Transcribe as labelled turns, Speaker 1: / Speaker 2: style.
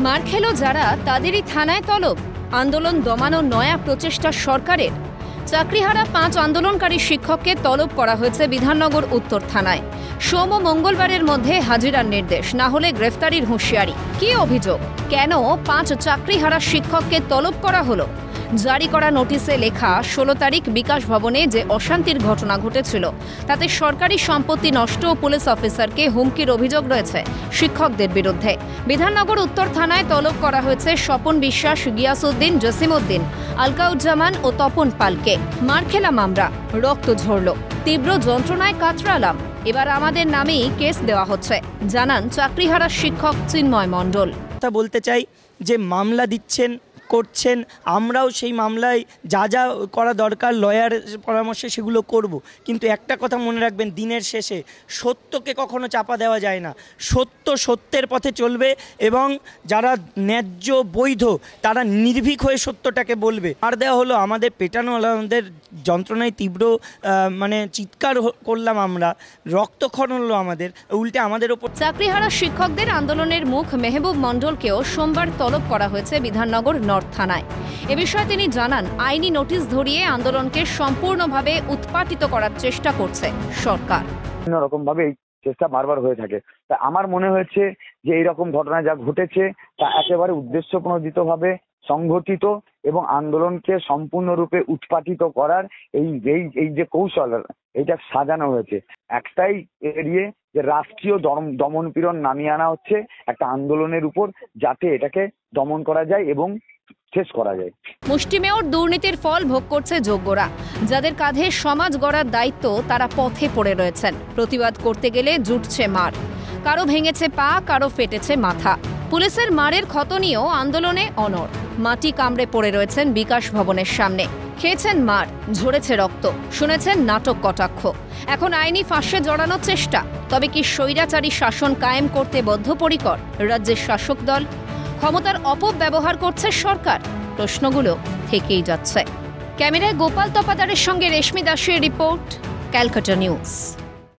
Speaker 1: মার খেলো যারা তাদেরই থানায় তলব। আন্দোলন দমানোর নয়া প্রচেষ্টা সরকারের। চাকরিহারা 5 আন্দোলনকারী শিক্ষককে তলব করা হয়েছে বিধাননগর উত্তর থানায়। সোম ও মঙ্গলবারের মধ্যে হাজিরার নির্দেশ, না হলে গ্রেফতারির হুঁশিয়ারি। কী অভিযোগ, কেন 5 চাকরিহারা শিক্ষককে তলব করা হলো? জারি করা নোটিশে লেখা 16 তারিখ বিকাশ ভবনে যে অশান্তির ঘটনা ঘটেছিল তাতে সরকারি সম্পত্তি নষ্ট ও পুলিশ অফিসারকে হুমকির অভিযোগ রয়েছে শিক্ষকদের বিরুদ্ধে। বিধাননগর উত্তর থানায় তলব করা হয়েছে স্বপন বিশ্বাস, গিয়াসউদ্দিন, জসিমউদ্দিন, আলকাউজ্জামান ও তপন পালকে। মারখেলা মামলা, রক্ত ঝরল, তীব্র যন্ত্রণায় কাতরালাম, এবার আমাদের নামেই কেস দেওয়া হচ্ছে, জানান চাকরিহারা শিক্ষক চিন্ময় মণ্ডল।
Speaker 2: বলতে চাই যে মামলা দিচ্ছেন, করছেন, আমরাও সেই মামলায় যা যা করা দরকার লয়ার পরামর্শে সেগুলো করব, কিন্তু একটা কথা মনে রাখবেন, দিনের শেষে সত্যকে কখনো চাপা দেওয়া যায় না। সত্য সত্যের পথে চলবে এবং যারা ন্যায্য বৈধ তারা নির্ভীক হয়ে সত্যটাকে বলবে। আর দেওয়া হলো আমাদের পেটানো, আমাদের যন্ত্রণায় তীব্র চিৎকার করলাম, আমরা রক্তক্ষরণ হলো আমাদের, উল্টে আমাদের ওপর।
Speaker 1: চাকরিহারা শিক্ষকদের আন্দোলনের মুখ মেহবুব মণ্ডলকেও সোমবার তলব করা হয়েছে বিধাননগর থানায়। এ বিষয়ে তিনি জানান, আইনি নোটিশ ধরিয়ে আন্দোলনকে সম্পূর্ণভাবে উৎপাটিত করার চেষ্টা করছে সরকার।
Speaker 3: বিভিন্ন রকম ভাবে এই চেষ্টা বারবার হয়ে থাকে। তা আমার মনে হয়েছে যে এইরকম ঘটনা যা ঘটেছে তা একেবারে উদ্দেশ্যপ্রণোদিতভাবে সংঘটিত এবং আন্দোলনকে সম্পূর্ণরূপে উৎপাটিত করার এই যে কৌশল এটা সাজানো হয়েছে। একটাই এড়িয়ে যে রাষ্ট্রীয় দমনপীড়ন নামিয়ে আনা হচ্ছে একটা আন্দোলনের উপর, যাতে এটাকে দমন করা যায় এবং শেষ করা যায়।
Speaker 1: মুষ্টিমেয়র দুর্নীতির ফল ভোগ করছে যোগ্যরা, যাদের কাঁধে সমাজ গড়ার দায়িত্ব, তারা পথে পড়ে রয়েছেন। প্রতিবাদ করতে গেলে জুটছে মার, কারো ভেঙেছে পা, কারো ফেটেছে মাথা। পুলিশের মারের ক্ষত নিয়েও আন্দোলনে অনড়। মাটি কামড়ে পড়ে রয়েছেন বিকাশ ভবনের সামনে, খেয়েছেন মার, ঝরেছে রক্ত, শুনেছেন নাটক কটাক্ষ। এখন আইনি ফাঁসে জড়ানোর চেষ্টা। তবে কি স্বৈরাচারী শাসন কায়েম করতে বদ্ধপরিকর রাজ্যের শাসক দল? ক্ষমতার অপব্যবহার করছে সরকার? প্রশ্নগুলো থেকেই যাচ্ছে। ক্যামেরায় গোপাল তপাদারের সঙ্গে রেশমি দাসের রিপোর্ট, ক্যালকাটা নিউজ।